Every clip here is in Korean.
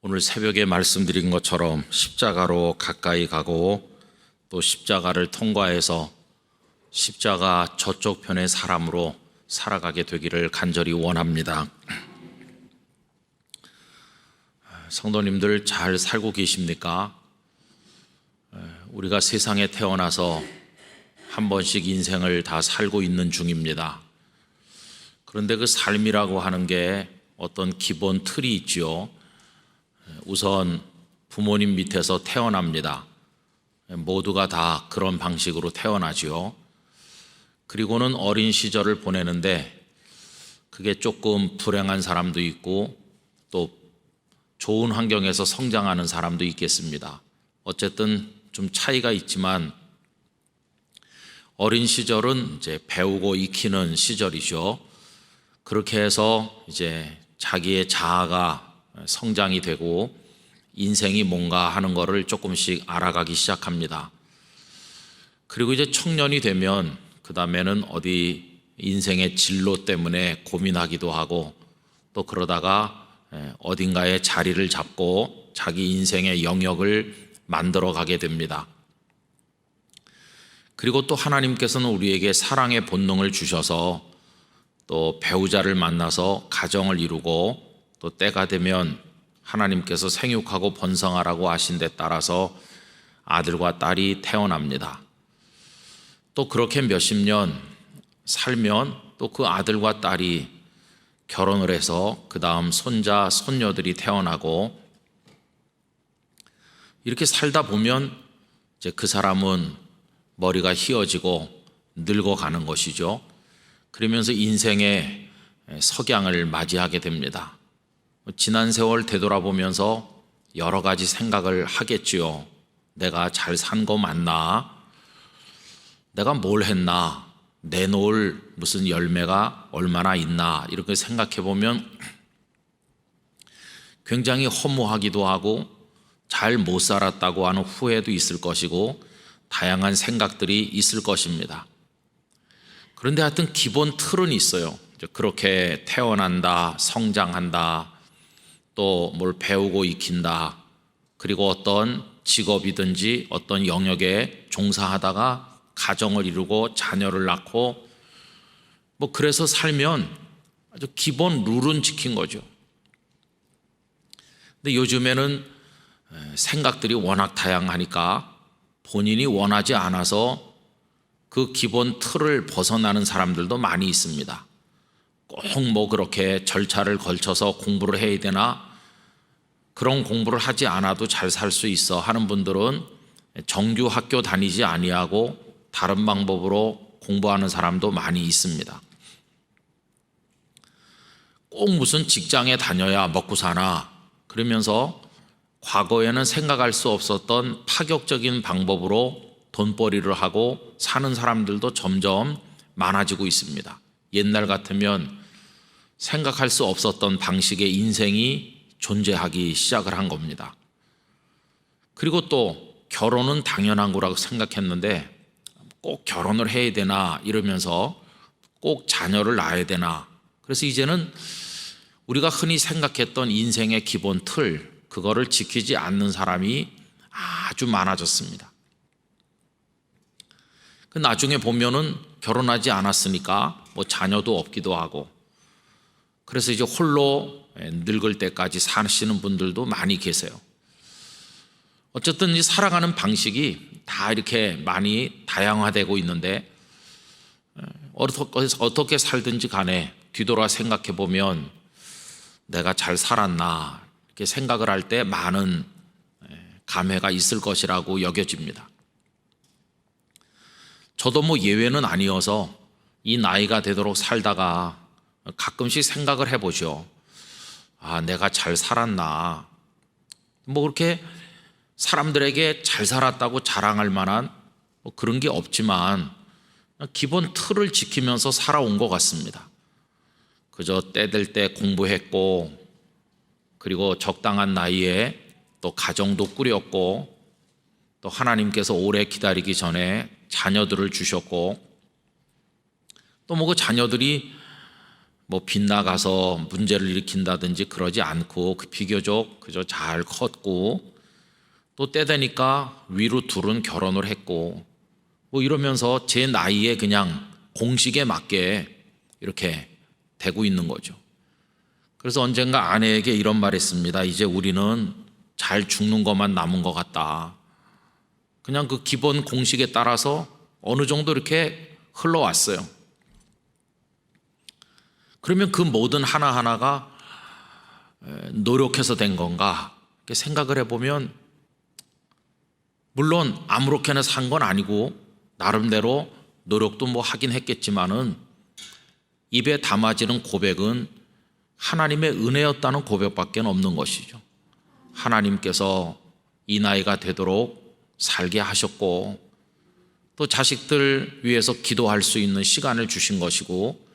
오늘 새벽에 말씀드린 것처럼 십자가로 가까이 가고 또 십자가를 통과해서 십자가 저쪽 편의 사람으로 살아가게 되기를 간절히 원합니다. 성도님들 잘 살고 계십니까? 우리가 세상에 태어나서 한 번씩 인생을 다 살고 있는 중입니다. 그런데 그 삶이라고 하는 게 어떤 기본 틀이 있지요. 우선 부모님 밑에서 태어납니다. 모두가 다 그런 방식으로 태어나지요. 그리고는 어린 시절을 보내는데 그게 조금 불행한 사람도 있고 또 좋은 환경에서 성장하는 사람도 있겠습니다. 어쨌든 좀 차이가 있지만 어린 시절은 이제 배우고 익히는 시절이죠. 그렇게 해서 이제 자기의 자아가 성장이 되고 인생이 뭔가 하는 거를 조금씩 알아가기 시작합니다. 그리고 이제 청년이 되면 그 다음에는 어디 인생의 진로 때문에 고민하기도 하고 또 그러다가 어딘가에 자리를 잡고 자기 인생의 영역을 만들어 가게 됩니다. 그리고 또 하나님께서는 우리에게 사랑의 본능을 주셔서 또 배우자를 만나서 가정을 이루고 또 때가 되면 하나님께서 생육하고 번성하라고 하신 데 따라서 아들과 딸이 태어납니다. 또 그렇게 몇십 년 살면 또 그 아들과 딸이 결혼을 해서 그 다음 손자, 손녀들이 태어나고 이렇게 살다 보면 이제 그 사람은 머리가 휘어지고 늙어가는 것이죠. 그러면서 인생의 석양을 맞이하게 됩니다. 지난 세월 되돌아보면서 여러 가지 생각을 하겠지요. 내가 잘 산 거 맞나? 내가 뭘 했나? 내놓을 무슨 열매가 얼마나 있나? 이렇게 생각해 보면 굉장히 허무하기도 하고 잘 못 살았다고 하는 후회도 있을 것이고 다양한 생각들이 있을 것입니다. 그런데 하여튼 기본 틀은 있어요. 그렇게 태어난다, 성장한다, 또 뭘 배우고 익힌다, 그리고 어떤 직업이든지 어떤 영역에 종사하다가 가정을 이루고 자녀를 낳고 뭐 그래서 살면 아주 기본 룰은 지킨 거죠. 근데 요즘에는 생각들이 워낙 다양하니까 본인이 원하지 않아서 그 기본 틀을 벗어나는 사람들도 많이 있습니다. 꼭 뭐 그렇게 절차를 걸쳐서 공부를 해야 되나? 그런 공부를 하지 않아도 잘 살 수 있어 하는 분들은 정규 학교 다니지 아니하고 다른 방법으로 공부하는 사람도 많이 있습니다. 꼭 무슨 직장에 다녀야 먹고 사나 그러면서 과거에는 생각할 수 없었던 파격적인 방법으로 돈벌이를 하고 사는 사람들도 점점 많아지고 있습니다. 옛날 같으면 생각할 수 없었던 방식의 인생이 존재하기 시작을 한 겁니다. 그리고 또 결혼은 당연한 거라고 생각했는데 꼭 결혼을 해야 되나 이러면서 꼭 자녀를 낳아야 되나. 그래서 이제는 우리가 흔히 생각했던 인생의 기본 틀, 그거를 지키지 않는 사람이 아주 많아졌습니다. 나중에 보면은 결혼하지 않았으니까 뭐 자녀도 없기도 하고 그래서 이제 홀로 늙을 때까지 사시는 분들도 많이 계세요. 어쨌든 이 살아가는 방식이 다 이렇게 많이 다양화되고 있는데 어떻게 살든지 간에 뒤돌아 생각해 보면 내가 잘 살았나 이렇게 생각을 할 때 많은 감회가 있을 것이라고 여겨집니다. 저도 뭐 예외는 아니어서 이 나이가 되도록 살다가 가끔씩 생각을 해보죠. 아, 내가 잘 살았나. 뭐 그렇게 사람들에게 잘 살았다고 자랑할 만한 뭐 그런 게 없지만 기본 틀을 지키면서 살아온 것 같습니다. 그저 때 될 때 공부했고 그리고 적당한 나이에 또 가정도 꾸렸고 또 하나님께서 오래 기다리기 전에 자녀들을 주셨고 또 뭐 그 자녀들이 뭐 빗나가서 문제를 일으킨다든지 그러지 않고 비교적 그저 잘 컸고, 또 때 되니까 위로 둘은 결혼을 했고, 뭐 이러면서 제 나이에 그냥 공식에 맞게 이렇게 되고 있는 거죠. 그래서 언젠가 아내에게 이런 말 했습니다. 이제 우리는 잘 죽는 것만 남은 것 같다. 그냥 그 기본 공식에 따라서 어느 정도 이렇게 흘러왔어요. 그러면 그 모든 하나하나가 노력해서 된 건가? 이렇게 생각을 해보면, 물론 아무렇게나 산 건 아니고 나름대로 노력도 뭐 하긴 했겠지만은 입에 담아지는 고백은 하나님의 은혜였다는 고백밖에 없는 것이죠. 하나님께서 이 나이가 되도록 살게 하셨고, 또 자식들 위해서 기도할 수 있는 시간을 주신 것이고,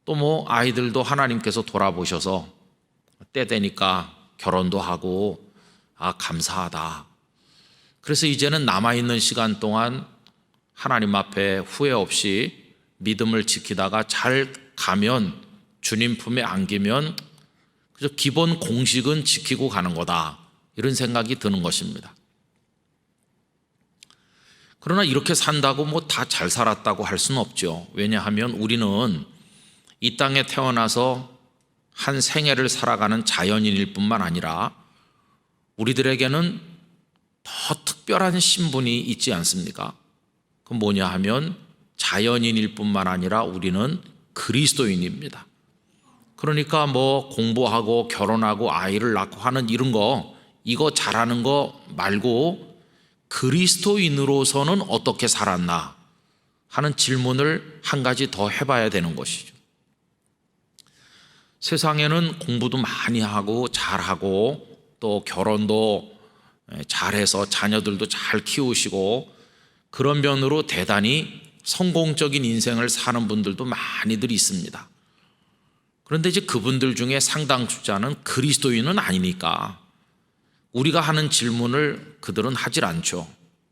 또 뭐 아이들도 하나님께서 돌아보셔서 때 되니까 결혼도 하고, 감사하다. 그래서 이제는 남아있는 시간 동안 하나님 앞에 후회 없이 믿음을 지키다가 잘 가면, 주님 품에 안기면 그저 기본 공식은 지키고 가는 거다, 이런 생각이 드는 것입니다. 그러나 이렇게 산다고 뭐 다 잘 살았다고 할 수는 없죠. 왜냐하면 우리는 이 땅에 태어나서 한 생애를 살아가는 자연인일 뿐만 아니라 우리들에게는 더 특별한 신분이 있지 않습니까? 그건 뭐냐 하면 자연인일 뿐만 아니라 우리는 그리스도인입니다. 그러니까 뭐 공부하고 결혼하고 아이를 낳고 하는 이런 거, 이거 잘하는 거 말고 그리스도인으로서는 어떻게 살았나 하는 질문을 한 가지 더 해봐야 되는 것이죠. 세상에는 공부도 많이 하고 잘하고 또 결혼도 잘해서 자녀들도 잘 키우시고 그런 면으로 대단히 성공적인 인생을 사는 분들도 많이들 있습니다. 그런데 이제 그분들 중에 상당수자는 그리스도인은 아니니까 우리가 하는 질문을 그들은 하질 않죠.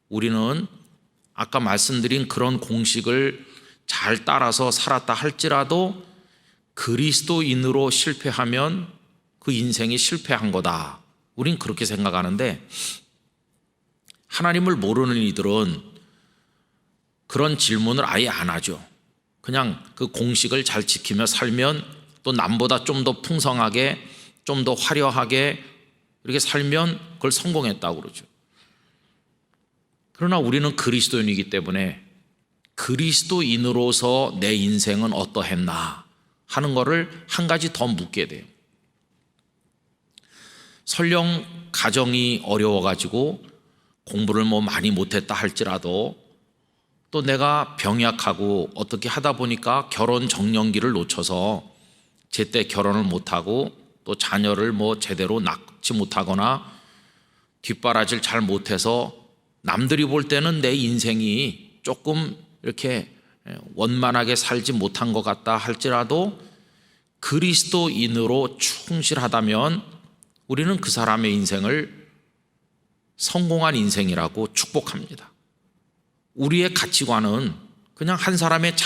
우리는 아까 말씀드린 그런 공식을 잘 따라서 살았다 할지라도 그리스도인으로 실패하면 그 인생이 실패한 거다, 우린 그렇게 생각하는데, 하나님을 모르는 이들은 그런 질문을 아예 안 하죠. 그냥 그 공식을 잘 지키며 살면, 또 남보다 좀 더 풍성하게, 좀 더 화려하게 이렇게 살면 그걸 성공했다고 그러죠. 그러나 우리는 그리스도인이기 때문에 그리스도인으로서 내 인생은 어떠했나 하는 것을 한 가지 더 묻게 돼요. 설령 가정이 어려워가지고 공부를 뭐 많이 못했다 할지라도, 또 내가 병약하고 어떻게 하다 보니까 결혼 정년기를 놓쳐서 제때 결혼을 못하고 또 자녀를 뭐 제대로 낳지 못하거나 뒷바라지를 잘 못해서 남들이 볼 때는 내 인생이 조금 이렇게 원만하게 살지 못한 것 같다 할지라도 그리스도인으로 충실하다면 우리는 그 사람의 인생을 성공한 인생이라고 축복합니다. 우리의 가치관은 그냥 한 사람의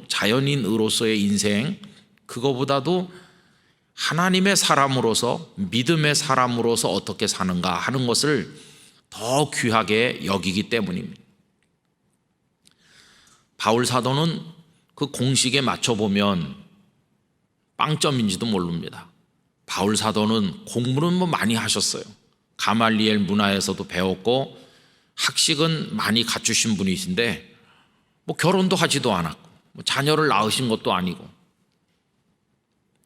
자연인으로서의 인생, 그거보다도 하나님의 사람으로서, 믿음의 사람으로서 어떻게 사는가 하는 것을 더 귀하게 여기기 때문입니다. 바울 사도는 그 공식에 맞춰보면 빵점인지도 모릅니다. 바울 사도는 공부는 뭐 많이 하셨어요. 가말리엘 문화에서도 배웠고 학식은 많이 갖추신 분이신데 뭐 결혼도 하지도 않았고 뭐 자녀를 낳으신 것도 아니고,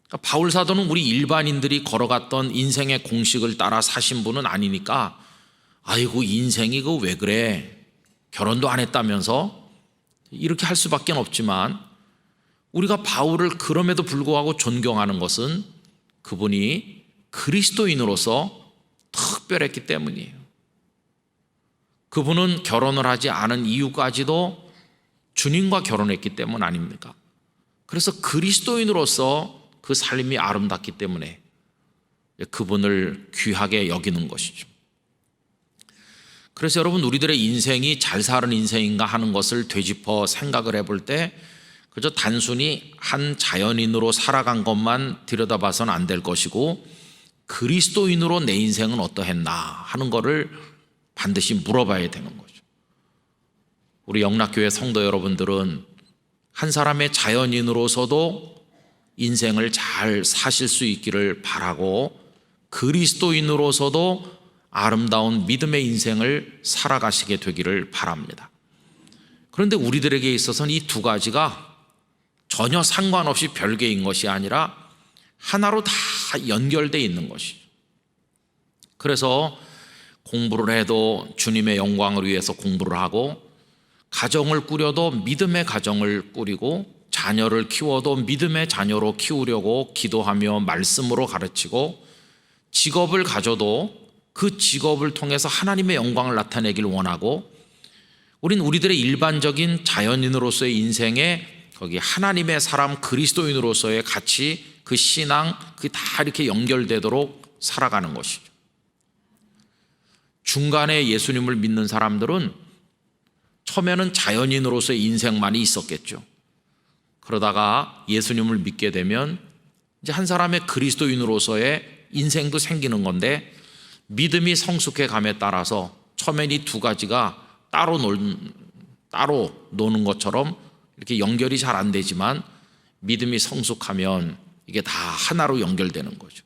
그러니까 바울 사도는 우리 일반인들이 걸어갔던 인생의 공식을 따라 사신 분은 아니니까 아이고 인생이 그 왜 그래, 결혼도 안 했다면서, 이렇게 할 수밖에 없지만 우리가 바울을 그럼에도 불구하고 존경하는 것은 그분이 그리스도인으로서 특별했기 때문이에요. 그분은 결혼을 하지 않은 이유까지도 주님과 결혼했기 때문 아닙니까? 그래서 그리스도인으로서 그 삶이 아름답기 때문에 그분을 귀하게 여기는 것이죠. 그래서 여러분, 우리들의 인생이 잘 사는 인생인가 하는 것을 되짚어 생각을 해볼 때 그저 단순히 한 자연인으로 살아간 것만 들여다봐서는 안 될 것이고 그리스도인으로 내 인생은 어떠했나 하는 것을 반드시 물어봐야 되는 거죠. 우리 영락교회 성도 여러분들은 한 사람의 자연인으로서도 인생을 잘 사실 수 있기를 바라고 그리스도인으로서도 아름다운 믿음의 인생을 살아가시게 되기를 바랍니다. 그런데 우리들에게 있어서는 이 두 가지가 전혀 상관없이 별개인 것이 아니라 하나로 다 연결되어 있는 것이죠. 그래서 공부를 해도 주님의 영광을 위해서 공부를 하고, 가정을 꾸려도 믿음의 가정을 꾸리고, 자녀를 키워도 믿음의 자녀로 키우려고 기도하며 말씀으로 가르치고, 직업을 가져도 그 직업을 통해서 하나님의 영광을 나타내길 원하고, 우리들의 일반적인 자연인으로서의 인생에 거기 하나님의 사람 그리스도인으로서의 가치, 그 신앙, 그게 다 이렇게 연결되도록 살아가는 것이죠. 중간에 예수님을 믿는 사람들은 처음에는 자연인으로서의 인생만이 있었겠죠. 그러다가 예수님을 믿게 되면 이제 한 사람의 그리스도인으로서의 인생도 생기는 건데, 믿음이 성숙해 감에 따라서 처음엔 이 두 가지가 따로 노는 것처럼 이렇게 연결이 잘 안 되지만, 믿음이 성숙하면 이게 다 하나로 연결되는 거죠.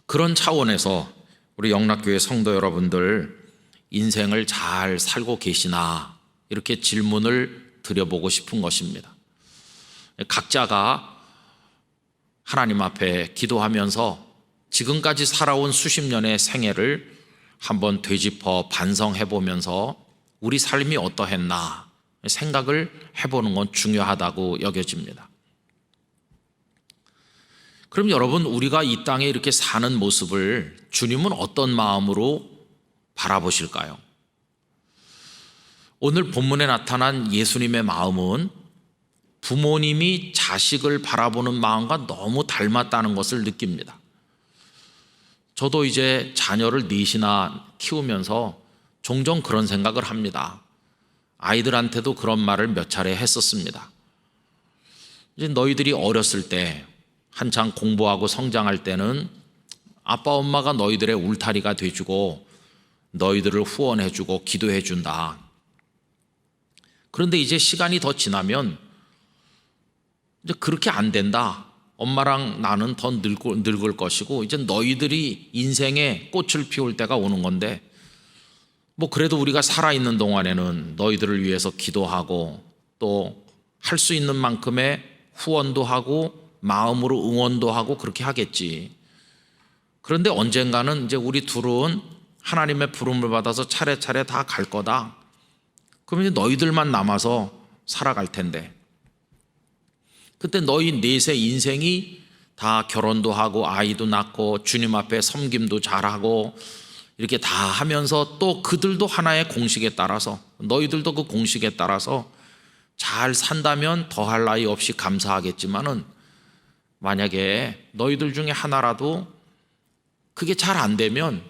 그런 차원에서 우리 영락교회 성도 여러분들, 인생을 잘 살고 계시나 이렇게 질문을 드려보고 싶은 것입니다. 각자가 하나님 앞에 기도하면서 지금까지 살아온 수십 년의 생애를 한번 되짚어 반성해 보면서 우리 삶이 어떠했나 생각을 해보는 건 중요하다고 여겨집니다. 그럼 여러분, 우리가 이 땅에 이렇게 사는 모습을 주님은 어떤 마음으로 바라보실까요? 오늘 본문에 나타난 예수님의 마음은 부모님이 자식을 바라보는 마음과 너무 닮았다는 것을 느낍니다. 저도 이제 자녀를 넷이나 키우면서 종종 그런 생각을 합니다. 아이들한테도 그런 말을 몇 차례 했었습니다. 이제 너희들이 어렸을 때 한창 공부하고 성장할 때는 아빠 엄마가 너희들의 울타리가 돼주고 너희들을 후원해주고 기도해준다. 그런데 이제 시간이 더 지나면 이제 그렇게 안 된다. 엄마랑 나는 더 늙을 것이고 이제 너희들이 인생에 꽃을 피울 때가 오는 건데, 뭐 그래도 우리가 살아있는 동안에는 너희들을 위해서 기도하고 또 할 수 있는 만큼의 후원도 하고 마음으로 응원도 하고 그렇게 하겠지. 그런데 언젠가는 이제 우리 둘은 하나님의 부름을 받아서 차례차례 다 갈 거다. 그러면 이제 너희들만 남아서 살아갈 텐데, 그때 너희 넷의 인생이 다 결혼도 하고 아이도 낳고 주님 앞에 섬김도 잘하고 이렇게 다 하면서 또 그들도 하나의 공식에 따라서, 너희들도 그 공식에 따라서 잘 산다면 더할 나위 없이 감사하겠지만은, 만약에 너희들 중에 하나라도 그게 잘 안 되면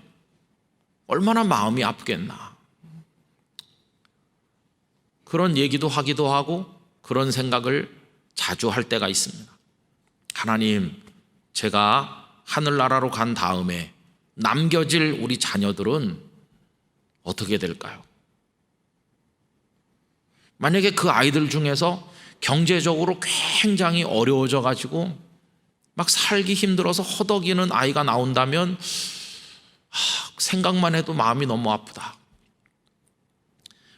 얼마나 마음이 아프겠나. 그런 얘기도 하기도 하고 그런 생각을 자주 할 때가 있습니다. 하나님, 제가 하늘나라로 간 다음에 남겨질 우리 자녀들은 어떻게 될까요? 만약에 그 아이들 중에서 경제적으로 굉장히 어려워져 가지고 막 살기 힘들어서 허덕이는 아이가 나온다면 생각만 해도 마음이 너무 아프다.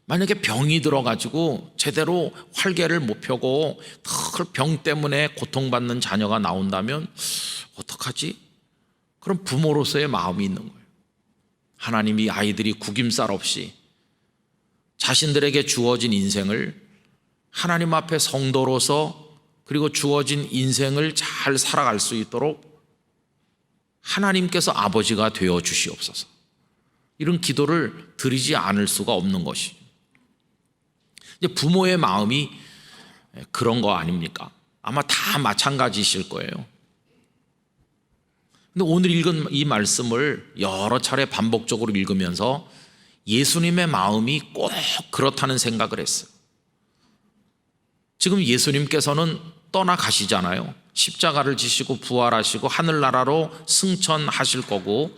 만약에 병이 들어가지고 제대로 활개를 못 펴고 병 때문에 고통받는 자녀가 나온다면 어떡하지? 그럼 부모로서의 마음이 있는 거예요. 하나님이 아이들이 구김살 없이 자신들에게 주어진 인생을 하나님 앞에 성도로서, 그리고 주어진 인생을 잘 살아갈 수 있도록 하나님께서 아버지가 되어 주시옵소서. 이런 기도를 드리지 않을 수가 없는 것이, 이제 부모의 마음이 그런 거 아닙니까? 아마 다 마찬가지이실 거예요. 근데 오늘 읽은 이 말씀을 여러 차례 반복적으로 읽으면서 예수님의 마음이 꼭 그렇다는 생각을 했어요. 지금 예수님께서는 떠나가시잖아요. 십자가를 지시고 부활하시고 하늘나라로 승천하실 거고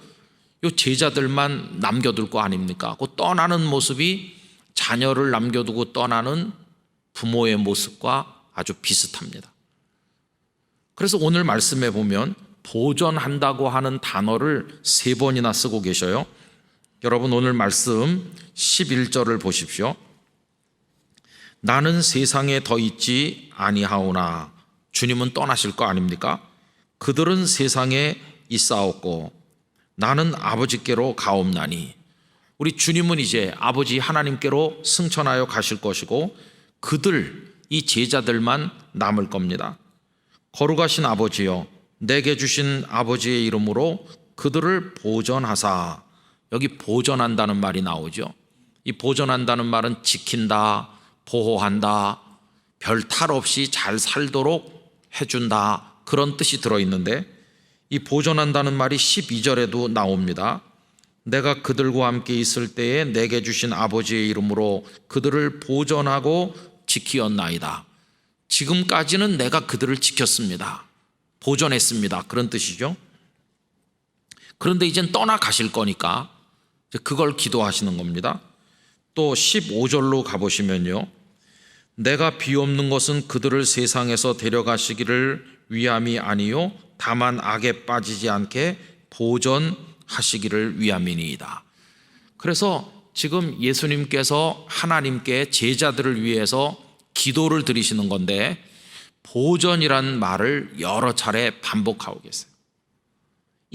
요 제자들만 남겨둘 거 아닙니까? 그 떠나는 모습이 자녀를 남겨두고 떠나는 부모의 모습과 아주 비슷합니다. 그래서 오늘 말씀에 보면 보존한다고 하는 단어를 3번이나 쓰고 계셔요. 여러분 오늘 말씀 11절을 보십시오. 나는 세상에 더 있지 아니하오나, 주님은 떠나실 거 아닙니까? 그들은 세상에 있사옵고 나는 아버지께로 가옵나니. 우리 주님은 이제 아버지 하나님께로 승천하여 가실 것이고 그들, 이 제자들만 남을 겁니다. 거룩하신 아버지여, 내게 주신 아버지의 이름으로 그들을 보존하사. 여기 보존한다는 말이 나오죠. 이 보존한다는 말은 지킨다, 보호한다, 별 탈 없이 잘 살도록 해준다, 그런 뜻이 들어있는데 이 보존한다는 말이 12절에도 나옵니다. 내가 그들과 함께 있을 때에 내게 주신 아버지의 이름으로 그들을 보존하고 지키었나이다. 지금까지는 내가 그들을 지켰습니다. 보존했습니다. 그런 뜻이죠. 그런데 이젠 떠나가실 거니까 그걸 기도하시는 겁니다. 또 15절로 가보시면요, 내가 비옵는 것은 그들을 세상에서 데려가시기를 위함이 아니요 다만 악에 빠지지 않게 보존하시기를 위함이니이다. 그래서 지금 예수님께서 하나님께 제자들을 위해서 기도를 드리시는 건데 보존이란 말을 여러 차례 반복하고 계세요.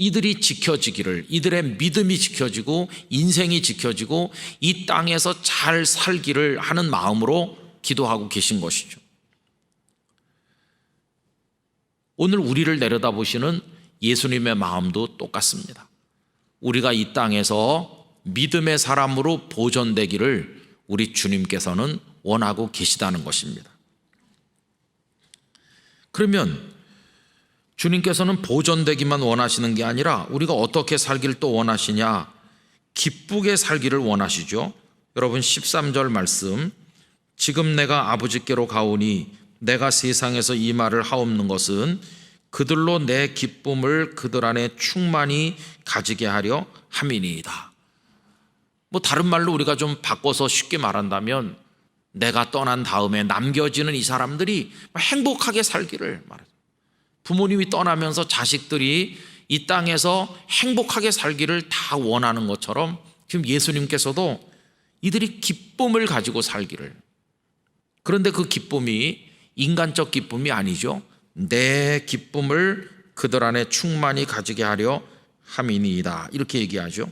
이들이 지켜지기를, 이들의 믿음이 지켜지고 인생이 지켜지고 이 땅에서 잘 살기를 하는 마음으로 기도하고 계신 것이죠. 오늘 우리를 내려다보시는 예수님의 마음도 똑같습니다. 우리가 이 땅에서 믿음의 사람으로 보존되기를 우리 주님께서는 원하고 계시다는 것입니다. 그러면 주님께서는 보존되기만 원하시는 게 아니라 우리가 어떻게 살기를 또 원하시냐? 기쁘게 살기를 원하시죠. 여러분 13절 말씀, 지금 내가 아버지께로 가오니 내가 세상에서 이 말을 하옵는 것은 그들로 내 기쁨을 그들 안에 충만히 가지게 하려 함이니이다. 뭐 다른 말로 우리가 좀 바꿔서 쉽게 말한다면 내가 떠난 다음에 남겨지는 이 사람들이 행복하게 살기를 말하죠. 부모님이 떠나면서 자식들이 이 땅에서 행복하게 살기를 다 원하는 것처럼 지금 예수님께서도 이들이 기쁨을 가지고 살기를, 그런데 그 기쁨이 인간적 기쁨이 아니죠. 내 기쁨을 그들 안에 충만히 가지게 하려 함이니이다, 이렇게 얘기하죠.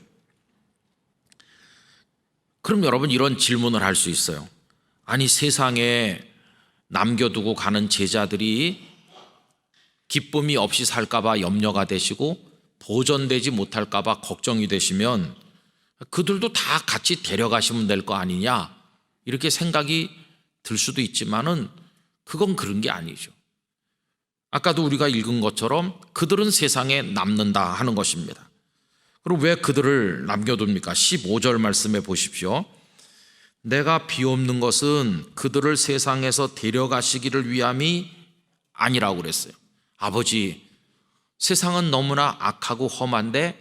그럼 여러분 이런 질문을 할 수 있어요. 아니 세상에 남겨두고 가는 제자들이 기쁨이 없이 살까봐 염려가 되시고 보존되지 못할까봐 걱정이 되시면 그들도 다 같이 데려가시면 될 거 아니냐, 이렇게 생각이 들 수도 있지만은 그건 그런 게 아니죠. 아까도 우리가 읽은 것처럼 그들은 세상에 남는다 하는 것입니다. 그럼 왜 그들을 남겨둡니까? 15절 말씀에 보십시오. 내가 비옵는 것은 그들을 세상에서 데려가시기를 위함이 아니라고 그랬어요. 아버지, 세상은 너무나 악하고 험한데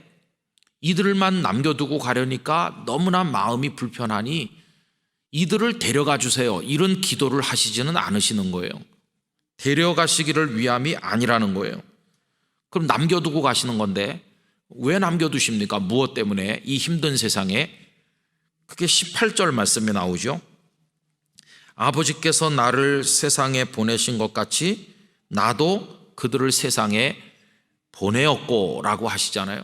이들만 남겨두고 가려니까 너무나 마음이 불편하니 이들을 데려가 주세요, 이런 기도를 하시지는 않으시는 거예요. 데려가시기를 위함이 아니라는 거예요. 그럼 남겨두고 가시는 건데 왜 남겨두십니까? 무엇 때문에? 이 힘든 세상에. 그게 18절 말씀에 나오죠. 아버지께서 나를 세상에 보내신 것 같이 나도 그들을 세상에 보내었고 라고 하시잖아요.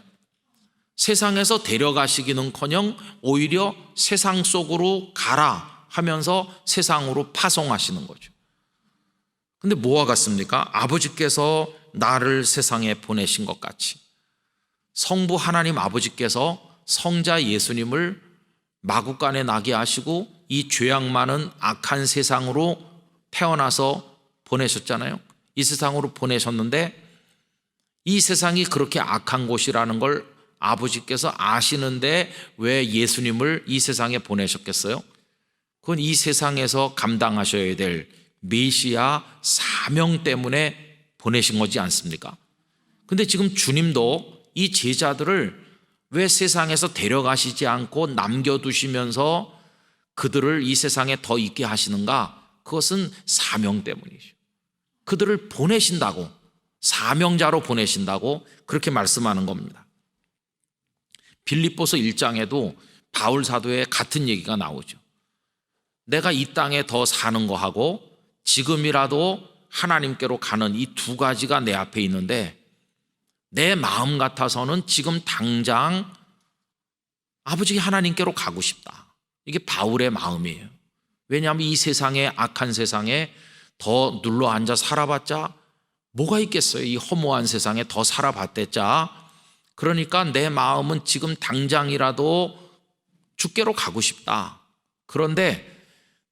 세상에서 데려가시기는커녕 오히려 세상 속으로 가라 하면서 세상으로 파송하시는 거죠. 근데 뭐와 같습니까? 아버지께서 나를 세상에 보내신 것 같이 성부 하나님 아버지께서 성자 예수님을 마구간에 나게 하시고 이 죄악 많은 악한 세상으로 태어나서 보내셨잖아요. 이 세상으로 보내셨는데 이 세상이 그렇게 악한 곳이라는 걸 아버지께서 아시는데 왜 예수님을 이 세상에 보내셨겠어요? 그건 이 세상에서 감당하셔야 될 메시아 사명 때문에 보내신 거지 않습니까? 근데 지금 주님도 이 제자들을 왜 세상에서 데려가시지 않고 남겨두시면서 그들을 이 세상에 더 있게 하시는가? 그것은 사명 때문이죠. 그들을 보내신다고, 사명자로 보내신다고 그렇게 말씀하는 겁니다. 빌립보서 1장에도 바울 사도의 같은 얘기가 나오죠. 내가 이 땅에 더 사는 거하고 지금이라도 하나님께로 가는 이 두 가지가 내 앞에 있는데 내 마음 같아서는 지금 당장 아버지 하나님께로 가고 싶다. 이게 바울의 마음이에요. 왜냐하면 이 세상에, 악한 세상에 더 눌러 앉아 살아봤자 뭐가 있겠어요. 이 허무한 세상에 더 살아봤댔자. 그러니까 내 마음은 지금 당장이라도 주께로 가고 싶다. 그런데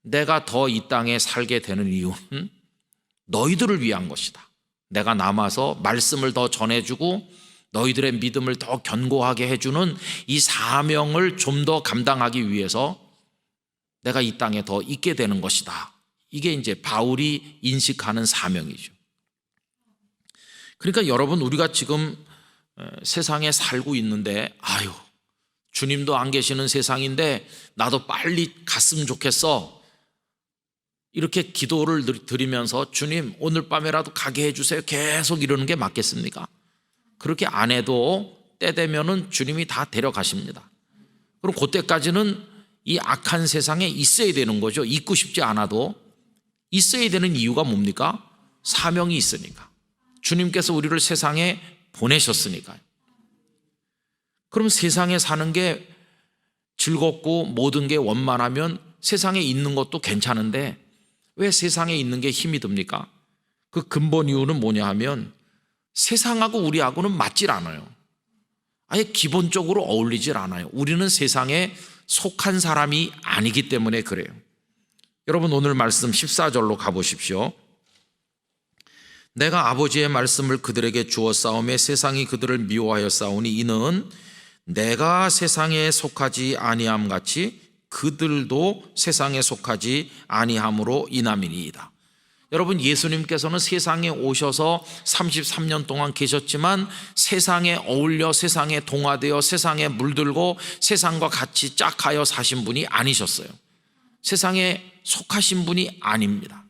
내가 더 이 땅에 살게 되는 이유는 너희들을 위한 것이다. 내가 남아서 말씀을 더 전해주고 너희들의 믿음을 더 견고하게 해주는 이 사명을 좀 더 감당하기 위해서 내가 이 땅에 더 있게 되는 것이다. 이게 이제 바울이 인식하는 사명이죠. 그러니까 여러분, 우리가 지금 세상에 살고 있는데 아유, 주님도 안 계시는 세상인데 나도 빨리 갔으면 좋겠어. 이렇게 기도를 드리면서 주님 오늘 밤에라도 가게 해주세요. 계속 이러는 게 맞겠습니까? 그렇게 안 해도 때 되면은 주님이 다 데려가십니다. 그럼 그때까지는 이 악한 세상에 있어야 되는 거죠. 있고 싶지 않아도 있어야 되는 이유가 뭡니까? 사명이 있으니까. 주님께서 우리를 세상에 보내셨으니까요. 그럼 세상에 사는 게 즐겁고 모든 게 원만하면 세상에 있는 것도 괜찮은데 왜 세상에 있는 게 힘이 듭니까? 그 근본 이유는 뭐냐 하면 세상하고 우리하고는 맞질 않아요. 아예 기본적으로 어울리질 않아요. 우리는 세상에 속한 사람이 아니기 때문에 그래요. 여러분, 오늘 말씀 14절로 가보십시오. 내가 아버지의 말씀을 그들에게 주었사오매 세상이 그들을 미워하였사오니 이는 내가 세상에 속하지 아니함 같이 그들도 세상에 속하지 아니함으로 인함이니이다. 여러분, 예수님께서는 세상에 오셔서 33년 동안 계셨지만 세상에 어울려 세상에 동화되어 세상에 물들고 세상과 같이 짝하여 사신 분이 아니셨어요. 세상에 속하신 분이 아닙니다.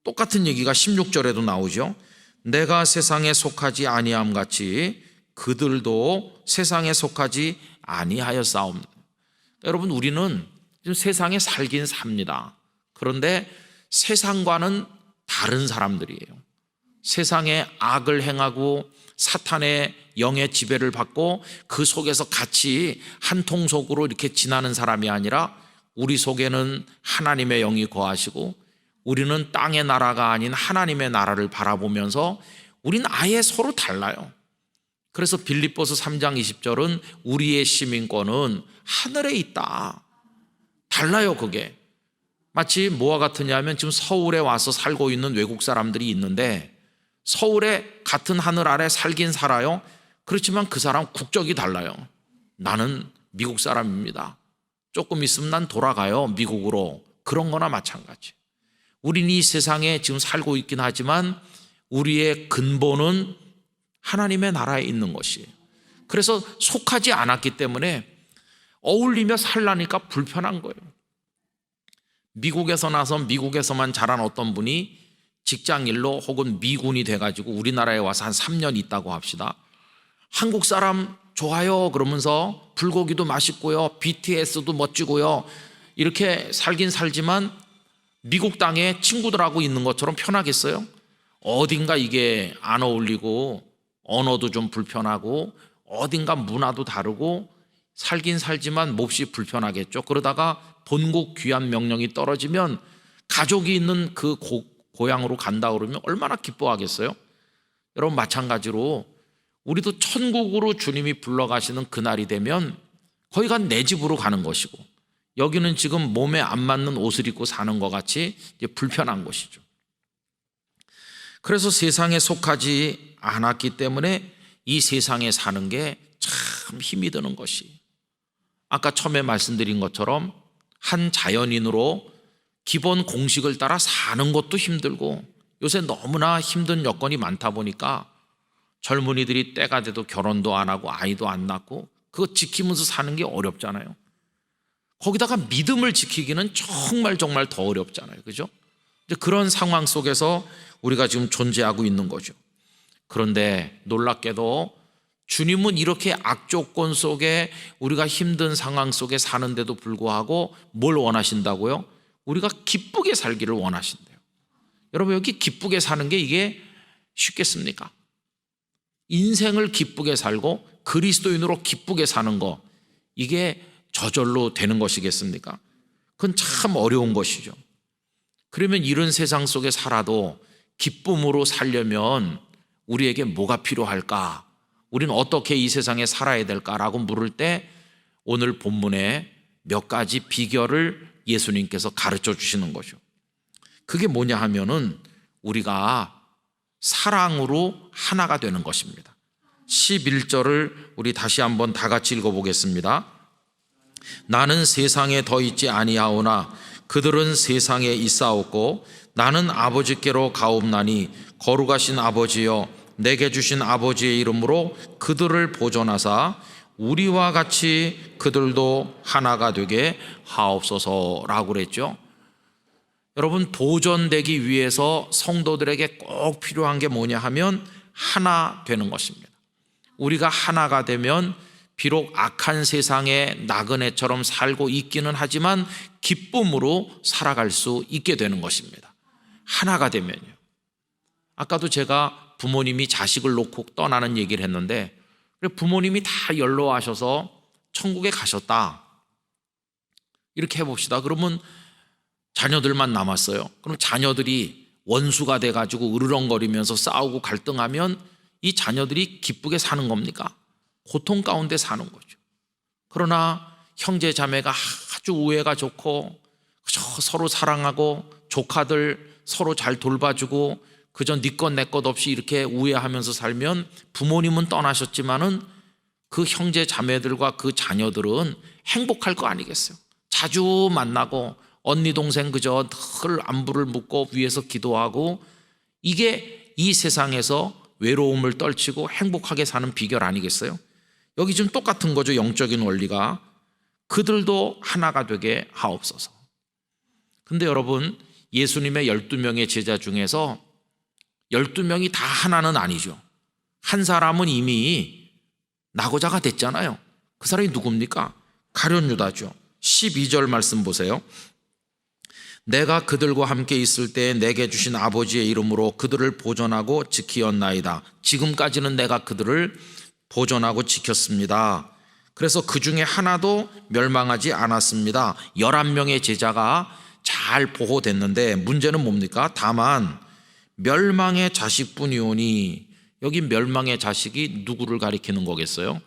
똑같은 얘기가 16절에도 나오죠. 내가 세상에 속하지 아니함 같이 그들도 세상에 속하지 아니하였사옵니다. 여러분, 우리는 지금 세상에 살긴 삽니다. 그런데 세상과는 다른 사람들이에요. 세상에 악을 행하고 사탄의 영의 지배를 받고 그 속에서 같이 한 통속으로 이렇게 지나는 사람이 아니라 우리 속에는 하나님의 영이 거하시고 우리는 땅의 나라가 아닌 하나님의 나라를 바라보면서 우리는 아예 서로 달라요. 그래서 빌립보서 3장 20절은 우리의 시민권은 하늘에 있다. 달라요. 그게 마치 뭐와 같으냐면 지금 서울에 와서 살고 있는 외국 사람들이 있는데 서울에 같은 하늘 아래 살긴 살아요. 그렇지만 그 사람 국적이 달라요. 나는 미국 사람입니다. 조금 있으면 난 돌아가요, 미국으로. 그런 거나 마찬가지. 우리는 이 세상에 지금 살고 있긴 하지만 우리의 근본은 하나님의 나라에 있는 것이에요. 그래서 속하지 않았기 때문에 어울리며 살라니까 불편한 거예요. 미국에서 나서 미국에서만 자란 어떤 분이 직장일로 혹은 미군이 돼가지고 우리나라에 와서 한 3년 있다고 합시다. 한국 사람 좋아요 그러면서 불고기도 맛있고요, BTS도 멋지고요, 이렇게 살긴 살지만 미국 땅에 친구들하고 있는 것처럼 편하겠어요? 어딘가 이게 안 어울리고 언어도 좀 불편하고 어딘가 문화도 다르고 살긴 살지만 몹시 불편하겠죠. 그러다가 본국 귀환 명령이 떨어지면 가족이 있는 그 고향으로 간다 그러면 얼마나 기뻐하겠어요? 여러분, 마찬가지로 우리도 천국으로 주님이 불러가시는 그날이 되면 거기가 내 집으로 가는 것이고 여기는 지금 몸에 안 맞는 옷을 입고 사는 것 같이 이제 불편한 것이죠. 그래서 세상에 속하지 않았기 때문에 이 세상에 사는 게 참 힘이 드는 것이, 아까 처음에 말씀드린 것처럼 한 자연인으로 기본 공식을 따라 사는 것도 힘들고 요새 너무나 힘든 여건이 많다 보니까 젊은이들이 때가 돼도 결혼도 안 하고 아이도 안 낳고 그거 지키면서 사는 게 어렵잖아요. 거기다가 믿음을 지키기는 정말 더 어렵잖아요. 그죠? 이제 그런 상황 속에서 우리가 지금 존재하고 있는 거죠. 그런데 놀랍게도 주님은 이렇게 악조건 속에 우리가 힘든 상황 속에 사는데도 불구하고 뭘 원하신다고요? 우리가 기쁘게 살기를 원하신대요. 여러분, 여기 기쁘게 사는 게 이게 쉽겠습니까? 인생을 기쁘게 살고 그리스도인으로 기쁘게 사는 거, 이게 저절로 되는 것이겠습니까? 그건 참 어려운 것이죠. 그러면 이런 세상 속에 살아도 기쁨으로 살려면 우리에게 뭐가 필요할까? 우리는 어떻게 이 세상에 살아야 될까라고 물을 때 오늘 본문에 몇 가지 비결을 예수님께서 가르쳐 주시는 거죠. 그게 뭐냐 하면은 우리가 사랑으로 하나가 되는 것입니다. 11절을 우리 다시 한번 다 같이 읽어보겠습니다. 나는 세상에 더 있지 아니하오나 그들은 세상에 있사옵고 나는 아버지께로 가옵나니 거룩하신 아버지여 내게 주신 아버지의 이름으로 그들을 보존하사 우리와 같이 그들도 하나가 되게 하옵소서라고 그랬죠. 여러분, 보존되기 위해서 성도들에게 꼭 필요한 게 뭐냐 하면 하나 되는 것입니다. 우리가 하나가 되면 비록 악한 세상에 나그네처럼 살고 있기는 하지만 기쁨으로 살아갈 수 있게 되는 것입니다. 하나가 되면요. 아까도 제가 부모님이 자식을 놓고 떠나는 얘기를 했는데 부모님이 다 연로하셔서 천국에 가셨다 이렇게 해봅시다. 그러면 자녀들만 남았어요. 그럼 자녀들이 원수가 돼가지고 으르렁거리면서 싸우고 갈등하면 이 자녀들이 기쁘게 사는 겁니까? 고통 가운데 사는 거죠. 그러나 형제 자매가 아주 우애가 좋고 서로 사랑하고 조카들 서로 잘 돌봐주고 그저 네 것 내 것 없이 이렇게 우애하면서 살면 부모님은 떠나셨지만은 그 형제 자매들과 그 자녀들은 행복할 거 아니겠어요? 자주 만나고 언니 동생 그저 늘 안부를 묻고 위에서 기도하고 이게 이 세상에서 외로움을 떨치고 행복하게 사는 비결 아니겠어요? 여기 지금 똑같은 거죠. 영적인 원리가 그들도 하나가 되게 하옵소서. 근데 여러분, 예수님의 12명의 제자 중에서 12명이 다 하나는 아니죠. 한 사람은 이미 낙오자가 됐잖아요. 그 사람이 누굽니까? 가룟 유다죠. 12절 말씀 보세요. 내가 그들과 함께 있을 때 내게 주신 아버지의 이름으로 그들을 보존하고 지키었나이다. 지금까지는 내가 그들을 보존하고 지켰습니다. 그래서 그 중에 하나도 멸망하지 않았습니다. 11명의 제자가 잘 보호됐는데 문제는 뭡니까? 다만 멸망의 자식뿐이오니, 여기 멸망의 자식이 누구를 가리키는 거겠어요?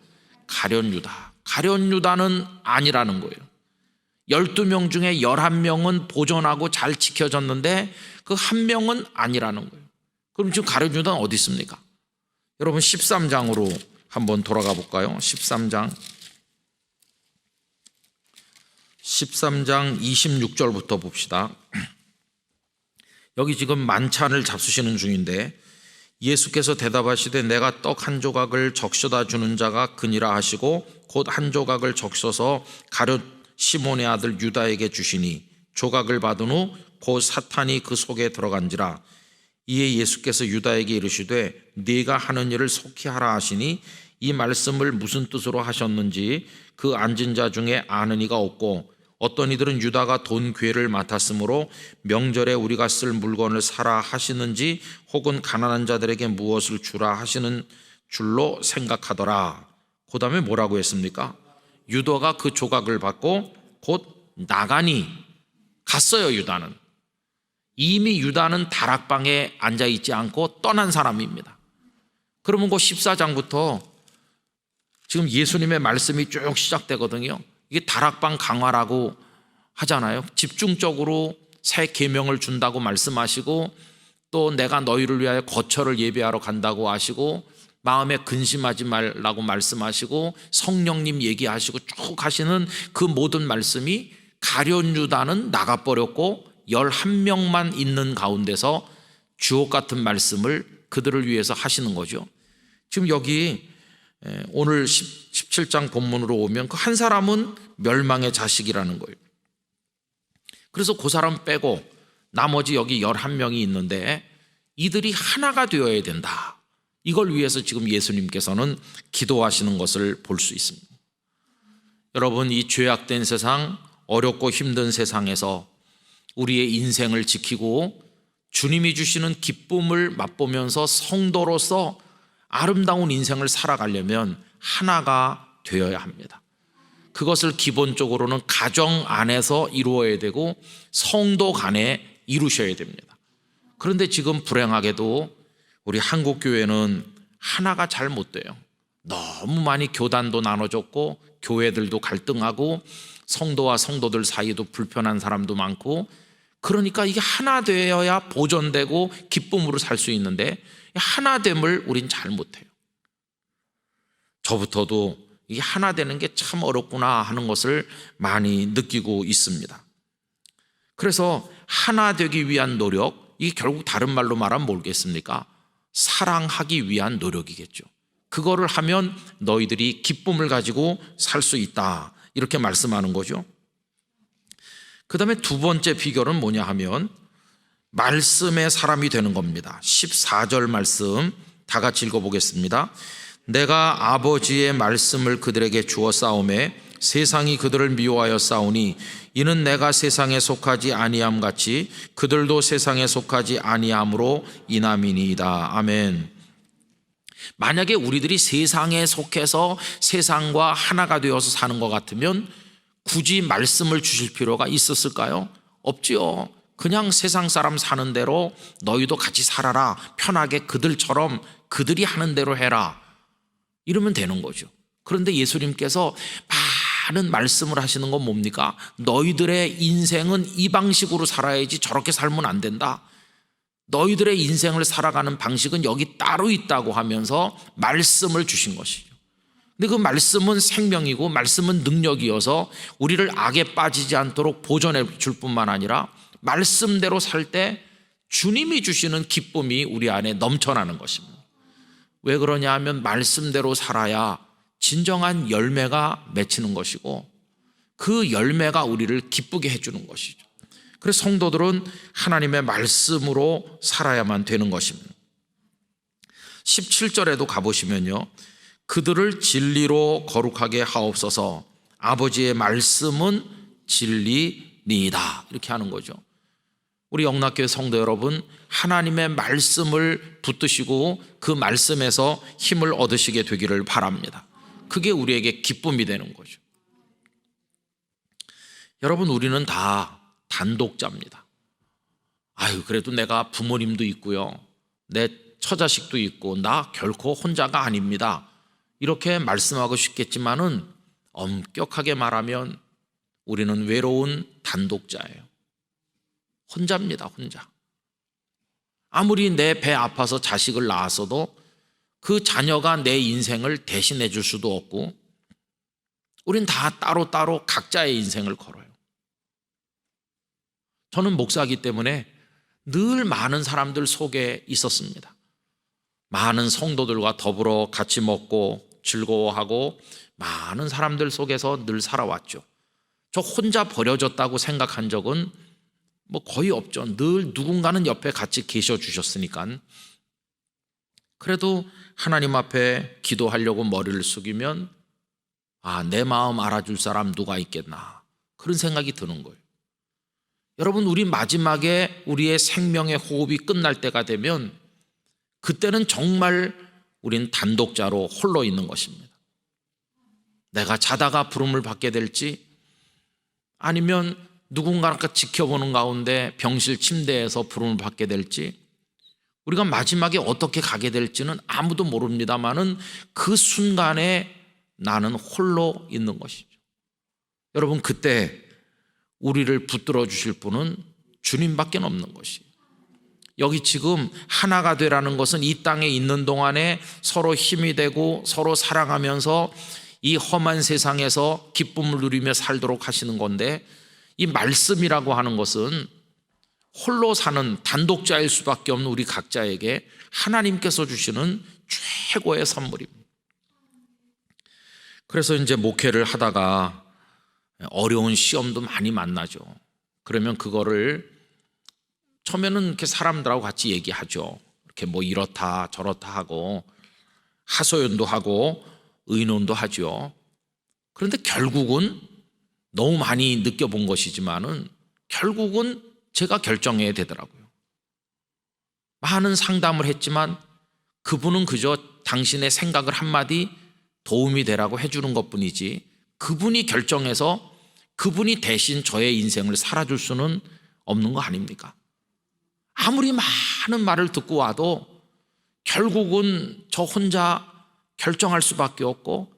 가룟 유다. 가룟 유다는 아니라는 거예요. 12명 중에 11명은 보존하고 잘 지켜졌는데 그 한 명은 아니라는 거예요. 그럼 지금 가룟 유다는 어디 있습니까? 여러분 13장으로 한번 돌아가 볼까요? 13장 26절부터 봅시다. 여기 지금 만찬을 잡수시는 중인데 예수께서 대답하시되 내가 떡 한 조각을 적셔다 주는 자가 그니라 하시고 곧 한 조각을 적셔서 가룟 시몬의 아들 유다에게 주시니 조각을 받은 후 곧 사탄이 그 속에 들어간지라. 이에 예수께서 유다에게 이르시되 네가 하는 일을 속히 하라 하시니 이 말씀을 무슨 뜻으로 하셨는지 그 앉은 자 중에 아는 이가 없고 어떤 이들은 유다가 돈 괴를 맡았으므로 명절에 우리가 쓸 물건을 사라 하시는지 혹은 가난한 자들에게 무엇을 주라 하시는 줄로 생각하더라. 그 다음에 뭐라고 했습니까? 유다가 그 조각을 받고 곧 나가니 갔어요. 유다는 이미 유다는 다락방에 앉아있지 않고 떠난 사람입니다. 그러면 그 14장부터 지금 예수님의 말씀이 쭉 시작되거든요. 이게 다락방 강화라고 하잖아요. 집중적으로 새 계명을 준다고 말씀하시고 또 내가 너희를 위하여 거처를 예배하러 간다고 하시고 마음에 근심하지 말라고 말씀하시고 성령님 얘기하시고 쭉 하시는 그 모든 말씀이 가룟 유다는 나가버렸고 11명만 있는 가운데서 주옥 같은 말씀을 그들을 위해서 하시는 거죠. 지금 여기 오늘 17장 본문으로 오면 그 한 사람은 멸망의 자식이라는 거예요. 그래서 그 사람 빼고 나머지 여기 11명이 있는데 이들이 하나가 되어야 된다. 이걸 위해서 지금 예수님께서는 기도하시는 것을 볼 수 있습니다. 여러분, 이 죄악된 세상, 어렵고 힘든 세상에서 우리의 인생을 지키고 주님이 주시는 기쁨을 맛보면서 성도로서 아름다운 인생을 살아가려면 하나가 되어야 합니다. 그것을 기본적으로는 가정 안에서 이루어야 되고 성도 간에 이루셔야 됩니다. 그런데 지금 불행하게도 우리 한국 교회는 하나가 잘 못 돼요. 너무 많이 교단도 나눠졌고 교회들도 갈등하고 성도와 성도들 사이도 불편한 사람도 많고, 그러니까 이게 하나 되어야 보존되고 기쁨으로 살 수 있는데 하나됨을 우린 잘 못해요. 저부터도 이게 하나 되는 게 참 어렵구나 하는 것을 많이 느끼고 있습니다. 그래서 하나 되기 위한 노력, 이게 결국 다른 말로 말하면 뭐겠습니까? 사랑하기 위한 노력이겠죠. 그거를 하면 너희들이 기쁨을 가지고 살 수 있다, 이렇게 말씀하는 거죠. 그 다음에 두 번째 비결은 뭐냐 하면 말씀의 사람이 되는 겁니다. 14절 말씀 다 같이 읽어보겠습니다. 내가 아버지의 말씀을 그들에게 주어 싸우매 세상이 그들을 미워하여 싸우니 이는 내가 세상에 속하지 아니함 같이 그들도 세상에 속하지 아니함으로 인함이니이다. 아멘. 만약에 우리들이 세상에 속해서 세상과 하나가 되어서 사는 것 같으면 굳이 말씀을 주실 필요가 있었을까요? 없지요. 그냥 세상 사람 사는 대로 너희도 같이 살아라, 편하게 그들처럼 그들이 하는 대로 해라, 이러면 되는 거죠. 그런데 예수님께서 많은 말씀을 하시는 건 뭡니까? 너희들의 인생은 이 방식으로 살아야지 저렇게 살면 안 된다. 너희들의 인생을 살아가는 방식은 여기 따로 있다고 하면서 말씀을 주신 것이죠. 근데 그 말씀은 생명이고 말씀은 능력이어서 우리를 악에 빠지지 않도록 보존해 줄 뿐만 아니라 말씀대로 살 때 주님이 주시는 기쁨이 우리 안에 넘쳐나는 것입니다. 왜 그러냐 하면 말씀대로 살아야 진정한 열매가 맺히는 것이고 그 열매가 우리를 기쁘게 해주는 것이죠. 그래서 성도들은 하나님의 말씀으로 살아야만 되는 것입니다. 17절에도 가보시면요, 그들을 진리로 거룩하게 하옵소서, 아버지의 말씀은 진리니이다, 이렇게 하는 거죠. 우리 영락교회 성도 여러분, 하나님의 말씀을 붙드시고 그 말씀에서 힘을 얻으시게 되기를 바랍니다. 그게 우리에게 기쁨이 되는 거죠. 여러분, 우리는 다 단독자입니다. 아유, 그래도 내가 부모님도 있고요, 내 처자식도 있고 나 결코 혼자가 아닙니다, 이렇게 말씀하고 싶겠지만은 엄격하게 말하면 우리는 외로운 단독자예요. 혼자입니다, 혼자. 아무리 내 배 아파서 자식을 낳았어도 그 자녀가 내 인생을 대신해 줄 수도 없고 우린 다 따로따로 각자의 인생을 걸어요. 저는 목사이기 때문에 늘 많은 사람들 속에 있었습니다. 많은 성도들과 더불어 같이 먹고 즐거워하고 많은 사람들 속에서 늘 살아왔죠. 저 혼자 버려졌다고 생각한 적은 뭐 거의 없죠. 늘 누군가는 옆에 같이 계셔 주셨으니까. 그래도 하나님 앞에 기도하려고 머리를 숙이면 내 마음 알아줄 사람 누가 있겠나, 그런 생각이 드는 거예요. 여러분, 우리 마지막에 우리의 생명의 호흡이 끝날 때가 되면 그때는 정말 우린 단독자로 홀로 있는 것입니다. 내가 자다가 부름을 받게 될지 아니면 누군가가 지켜보는 가운데 병실 침대에서 부름을 받게 될지, 우리가 마지막에 어떻게 가게 될지는 아무도 모릅니다만은 그 순간에 나는 홀로 있는 것이죠. 여러분, 그때 우리를 붙들어 주실 분은 주님밖에 없는 것이에요. 여기 지금 하나가 되라는 것은 이 땅에 있는 동안에 서로 힘이 되고 서로 사랑하면서 이 험한 세상에서 기쁨을 누리며 살도록 하시는 건데, 이 말씀이라고 하는 것은 홀로 사는 단독자일 수밖에 없는 우리 각자에게 하나님께서 주시는 최고의 선물입니다. 그래서 이제 목회를 하다가 어려운 시험도 많이 만나죠. 그러면 그거를 처음에는 이렇게 사람들하고 같이 얘기하죠. 이렇게 뭐 이렇다 저렇다 하고 하소연도 하고 의논도 하죠. 그런데 결국은 너무 많이 느껴본 것이지만은 결국은 제가 결정해야 되더라고요. 많은 상담을 했지만 그분은 그저 당신의 생각을 한마디 도움이 되라고 해주는 것뿐이지 그분이 결정해서 그분이 대신 저의 인생을 살아줄 수는 없는 거 아닙니까? 아무리 많은 말을 듣고 와도 결국은 저 혼자 결정할 수밖에 없고,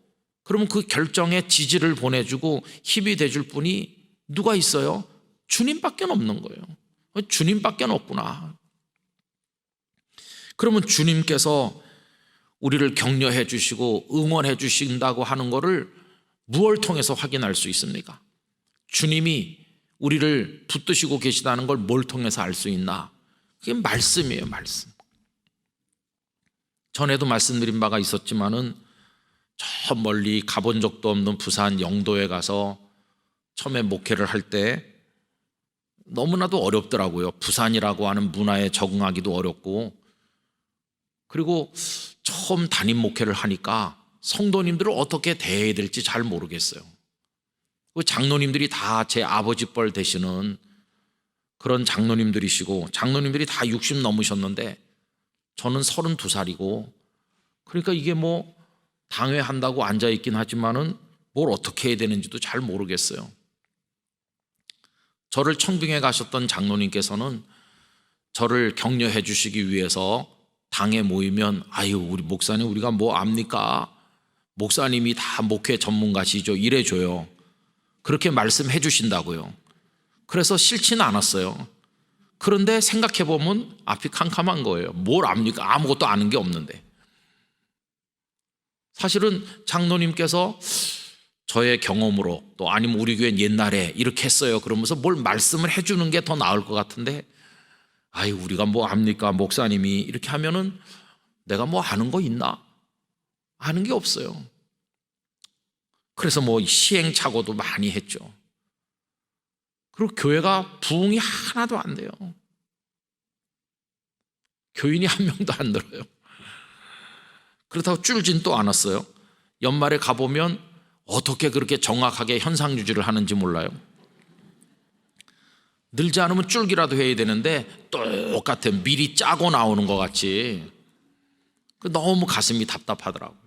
그러면 그 결정에 지지를 보내주고 힘이 돼줄 분이 누가 있어요? 주님밖에 없는 거예요. 주님밖에 없구나. 그러면 주님께서 우리를 격려해 주시고 응원해 주신다고 하는 것을 무엇을 통해서 확인할 수 있습니까? 주님이 우리를 붙드시고 계시다는 걸 뭘 통해서 알 수 있나? 그게 말씀이에요, 말씀. 전에도 말씀드린 바가 있었지만은 저 멀리 가본 적도 없는 부산 영도에 가서 처음에 목회를 할 때 너무나도 어렵더라고요. 부산이라고 하는 문화에 적응하기도 어렵고, 그리고 처음 담임 목회를 하니까 성도님들을 어떻게 대해야 될지 잘 모르겠어요. 장로님들이 다 제 아버지 뻘 되시는 그런 장로님들이시고, 장로님들이 다 60 넘으셨는데 저는 32살이고, 그러니까 이게 뭐 당회한다고 앉아있긴 하지만은 뭘 어떻게 해야 되는지도 잘 모르겠어요. 저를 청빙해 가셨던 장로님께서는 저를 격려해 주시기 위해서 당에 모이면 아유 우리 목사님 우리가 뭐 압니까? 목사님이 다 목회 전문가시죠. 이래줘요. 그렇게 말씀해 주신다고요. 그래서 싫지는 않았어요. 그런데 생각해 보면 앞이 캄캄한 거예요. 뭘 압니까? 아무것도 아는 게 없는데. 사실은 장로님께서 저의 경험으로 또 아니면 우리 교회는 옛날에 이렇게 했어요 그러면서 뭘 말씀을 해주는 게 더 나을 것 같은데, 아유 우리가 뭐 압니까? 목사님이 이렇게 하면은 내가 뭐 아는 거 있나? 아는 게 없어요. 그래서 뭐 시행착오도 많이 했죠. 그리고 교회가 부흥이 하나도 안 돼요. 교인이 한 명도 안 늘어요. 그렇다고 줄진 또 않았어요. 연말에 가보면 어떻게 그렇게 정확하게 현상 유지를 하는지 몰라요. 늘지 않으면 줄기라도 해야 되는데 똑같은 미리 짜고 나오는 것 같이 너무 가슴이 답답하더라고요.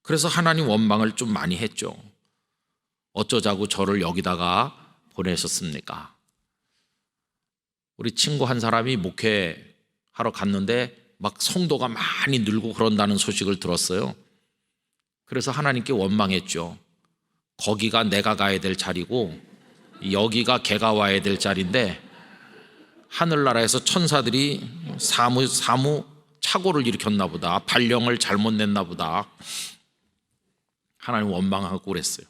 그래서 하나님 원망을 좀 많이 했죠. 어쩌자고 저를 여기다가 보내셨습니까? 우리 친구 한 사람이 목회하러 갔는데 막 성도가 많이 늘고 그런다는 소식을 들었어요. 그래서 하나님께 원망했죠. 거기가 내가 가야 될 자리고 여기가 걔가 와야 될 자리인데 하늘나라에서 천사들이 사무 착오를 일으켰나 보다. 발령을 잘못 냈나 보다. 하나님 원망하고 그랬어요.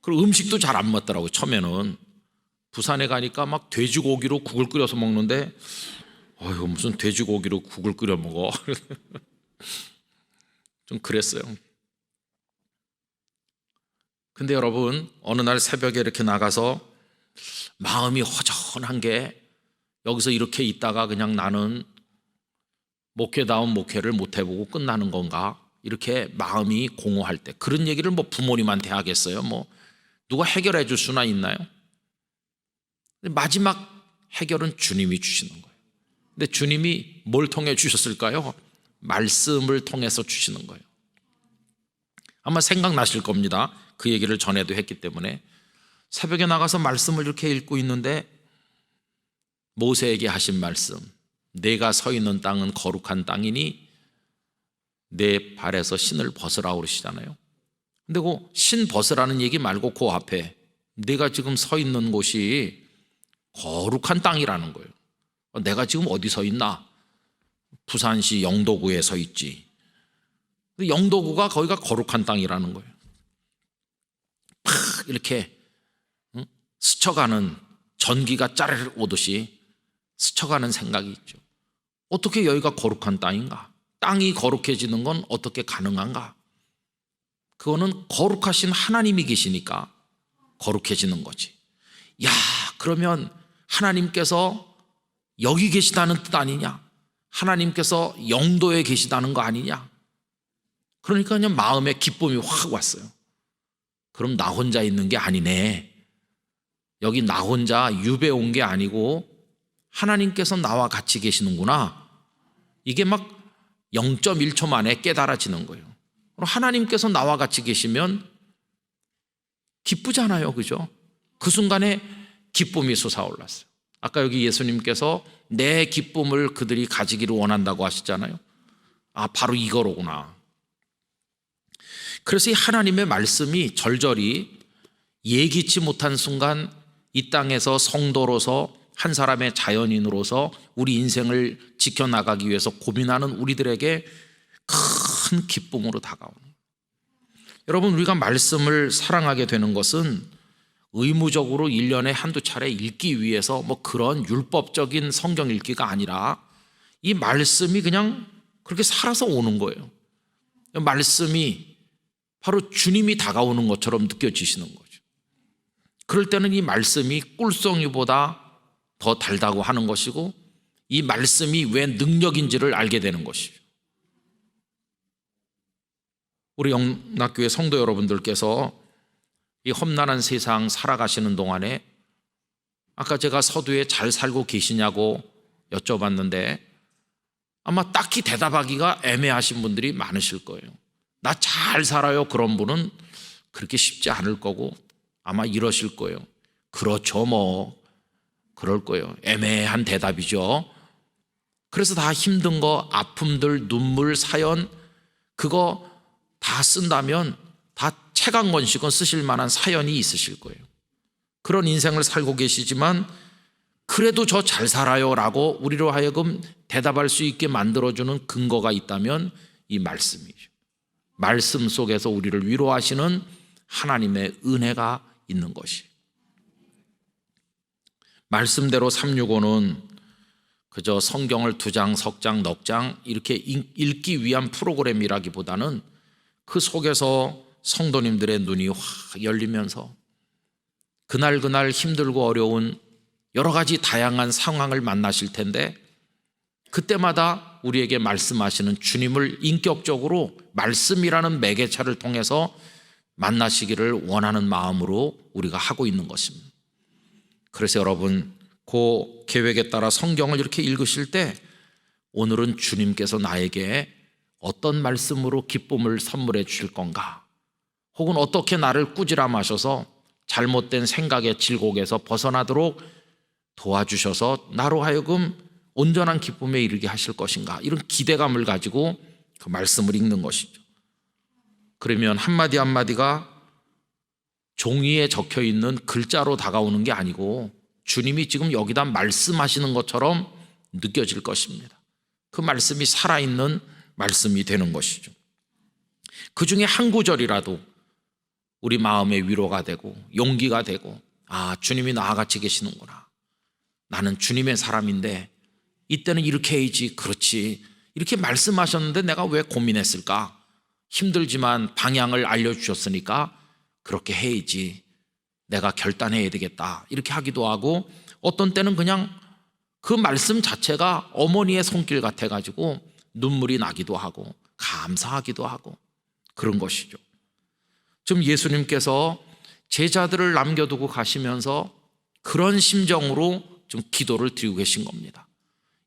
그리고 음식도 잘 안 맞더라고요. 처음에는 부산에 가니까 막 돼지고기로 국을 끓여서 먹는데 어휴 무슨 돼지고기로 국을 끓여 먹어. 좀 그랬어요. 근데 여러분 어느 날 새벽에 이렇게 나가서 마음이 허전한 게, 여기서 이렇게 있다가 그냥 나는 목회다운 목회를 못 해보고 끝나는 건가, 이렇게 마음이 공허할 때, 그런 얘기를 뭐 부모님한테 하겠어요? 뭐 누가 해결해 줄 수나 있나요? 마지막 해결은 주님이 주시는 거예요. 근데 주님이 뭘 통해 주셨을까요? 말씀을 통해서 주시는 거예요. 아마 생각나실 겁니다. 그 얘기를 전에도 했기 때문에. 새벽에 나가서 말씀을 이렇게 읽고 있는데 모세에게 하신 말씀, 내가 서 있는 땅은 거룩한 땅이니 내 발에서 신을 벗으라 그러시잖아요. 근데 그 신 벗으라는 얘기 말고 그 앞에 내가 지금 서 있는 곳이 거룩한 땅이라는 거예요. 내가 지금 어디 서 있나? 부산시 영도구에 서 있지. 영도구가 거기가 거룩한 땅이라는 거예요. 팍 이렇게 스쳐가는, 전기가 짜르르 오듯이 스쳐가는 생각이 있죠. 어떻게 여기가 거룩한 땅인가? 땅이 거룩해지는 건 어떻게 가능한가? 그거는 거룩하신 하나님이 계시니까 거룩해지는 거지. 야, 그러면 하나님께서 여기 계시다는 뜻 아니냐? 하나님께서 영도에 계시다는 거 아니냐? 그러니까 그냥 마음에 기쁨이 확 왔어요. 그럼 나 혼자 있는 게 아니네. 여기 나 혼자 유배 온 게 아니고 하나님께서 나와 같이 계시는구나. 이게 막 0.1초 만에 깨달아지는 거예요. 하나님께서 나와 같이 계시면 기쁘잖아요. 그죠? 그 순간에 기쁨이 솟아올랐어요. 아까 여기 예수님께서 내 기쁨을 그들이 가지기를 원한다고 하시잖아요. 아, 바로 이거로구나. 그래서 이 하나님의 말씀이 절절히 예기치 못한 순간 이 땅에서 성도로서 한 사람의 자연인으로서 우리 인생을 지켜나가기 위해서 고민하는 우리들에게 큰 기쁨으로 다가오는 거예요. 여러분, 우리가 말씀을 사랑하게 되는 것은 의무적으로 1년에 한두 차례 읽기 위해서 뭐 그런 율법적인 성경 읽기가 아니라 이 말씀이 그냥 그렇게 살아서 오는 거예요. 말씀이 바로 주님이 다가오는 것처럼 느껴지시는 거죠. 그럴 때는 이 말씀이 꿀송이보다 더 달다고 하는 것이고 이 말씀이 왜 능력인지를 알게 되는 것이죠. 우리 영락교회 성도 여러분들께서 이 험난한 세상 살아가시는 동안에 아까 제가 서두에 잘 살고 계시냐고 여쭤봤는데 아마 딱히 대답하기가 애매하신 분들이 많으실 거예요. 나 잘 살아요. 그런 분은 그렇게 쉽지 않을 거고 아마 이러실 거예요. 그렇죠, 뭐 그럴 거예요. 애매한 대답이죠. 그래서 다 힘든 거, 아픔들, 눈물, 사연 그거 다 쓴다면 다 책 한 권씩은 쓰실 만한 사연이 있으실 거예요. 그런 인생을 살고 계시지만 그래도 저 잘 살아요 라고 우리로 하여금 대답할 수 있게 만들어주는 근거가 있다면 이 말씀이죠. 말씀 속에서 우리를 위로하시는 하나님의 은혜가 있는 것이. 말씀대로 365는 그저 성경을 2장, 석장, 넉장 이렇게 읽기 위한 프로그램이라기보다는 그 속에서 성도님들의 눈이 확 열리면서 그날 힘들고 어려운 여러 가지 다양한 상황을 만나실 텐데 그때마다 우리에게 말씀하시는 주님을 인격적으로 말씀이라는 매개체를 통해서 만나시기를 원하는 마음으로 우리가 하고 있는 것입니다. 그래서 여러분 그 계획에 따라 성경을 이렇게 읽으실 때 오늘은 주님께서 나에게 어떤 말씀으로 기쁨을 선물해 주실 건가, 혹은 어떻게 나를 꾸지람하셔서 잘못된 생각의 질곡에서 벗어나도록 도와주셔서 나로 하여금 온전한 기쁨에 이르게 하실 것인가, 이런 기대감을 가지고 그 말씀을 읽는 것이죠. 그러면 한마디 한마디가 종이에 적혀 있는 글자로 다가오는 게 아니고 주님이 지금 여기다 말씀하시는 것처럼 느껴질 것입니다. 그 말씀이 살아있는 말씀이 되는 것이죠. 그 중에 한 구절이라도 우리 마음의 위로가 되고 용기가 되고, 아, 주님이 나와 같이 계시는구나, 나는 주님의 사람인데 이때는 이렇게 해야지, 그렇지, 이렇게 말씀하셨는데 내가 왜 고민했을까, 힘들지만 방향을 알려주셨으니까 그렇게 해야지, 내가 결단해야 되겠다, 이렇게 하기도 하고, 어떤 때는 그냥 그 말씀 자체가 어머니의 손길 같아가지고 눈물이 나기도 하고 감사하기도 하고 그런 것이죠. 지금 예수님께서 제자들을 남겨두고 가시면서 그런 심정으로 좀 기도를 드리고 계신 겁니다.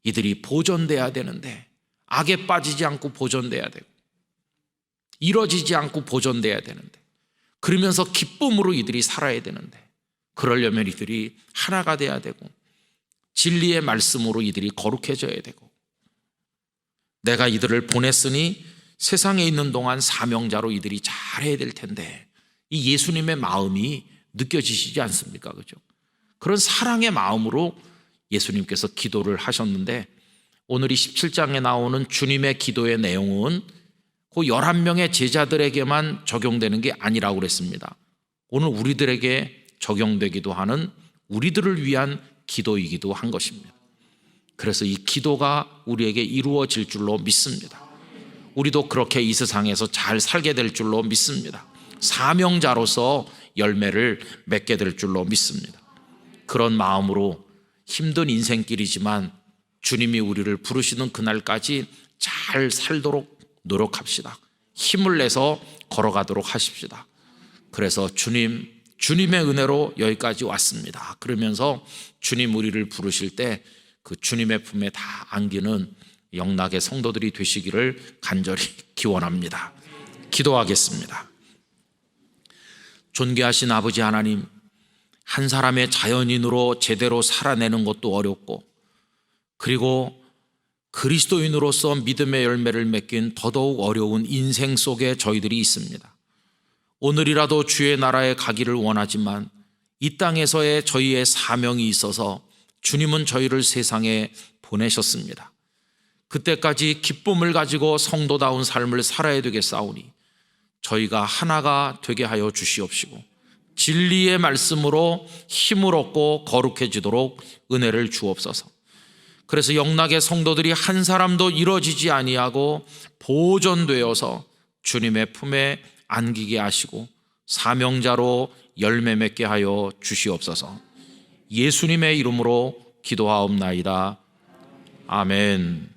이들이 보존돼야 되는데, 악에 빠지지 않고 보존돼야 되고 이뤄지지 않고 보존돼야 되는데, 그러면서 기쁨으로 이들이 살아야 되는데, 그러려면 이들이 하나가 돼야 되고 진리의 말씀으로 이들이 거룩해져야 되고, 내가 이들을 보냈으니 세상에 있는 동안 사명자로 이들이 잘해야 될 텐데, 이 예수님의 마음이 느껴지시지 않습니까? 그죠? 그런 사랑의 마음으로 예수님께서 기도를 하셨는데, 오늘 이 17장에 나오는 주님의 기도의 내용은 그 11명의 제자들에게만 적용되는 게 아니라고 그랬습니다. 오늘 우리들에게 적용되기도 하는 우리들을 위한 기도이기도 한 것입니다. 그래서 이 기도가 우리에게 이루어질 줄로 믿습니다. 우리도 그렇게 이 세상에서 잘 살게 될 줄로 믿습니다. 사명자로서 열매를 맺게 될 줄로 믿습니다. 그런 마음으로 힘든 인생길이지만 주님이 우리를 부르시는 그날까지 잘 살도록 노력합시다. 힘을 내서 걸어가도록 하십시다. 그래서 주님의 은혜로 여기까지 왔습니다. 그러면서 주님 우리를 부르실 때 그 주님의 품에 다 안기는 영락의 성도들이 되시기를 간절히 기원합니다. 기도하겠습니다. 존귀하신 아버지 하나님, 한 사람의 자연인으로 제대로 살아내는 것도 어렵고, 그리고 그리스도인으로서 믿음의 열매를 맺긴 더더욱 어려운 인생 속에 저희들이 있습니다. 오늘이라도 주의 나라에 가기를 원하지만 이 땅에서의 저희의 사명이 있어서 주님은 저희를 세상에 보내셨습니다. 그때까지 기쁨을 가지고 성도다운 삶을 살아야 되겠사오니 저희가 하나가 되게 하여 주시옵시고 진리의 말씀으로 힘을 얻고 거룩해지도록 은혜를 주옵소서. 그래서 영락의 성도들이 한 사람도 이뤄지지 아니하고 보존되어서 주님의 품에 안기게 하시고 사명자로 열매 맺게 하여 주시옵소서. 예수님의 이름으로 기도하옵나이다. 아멘.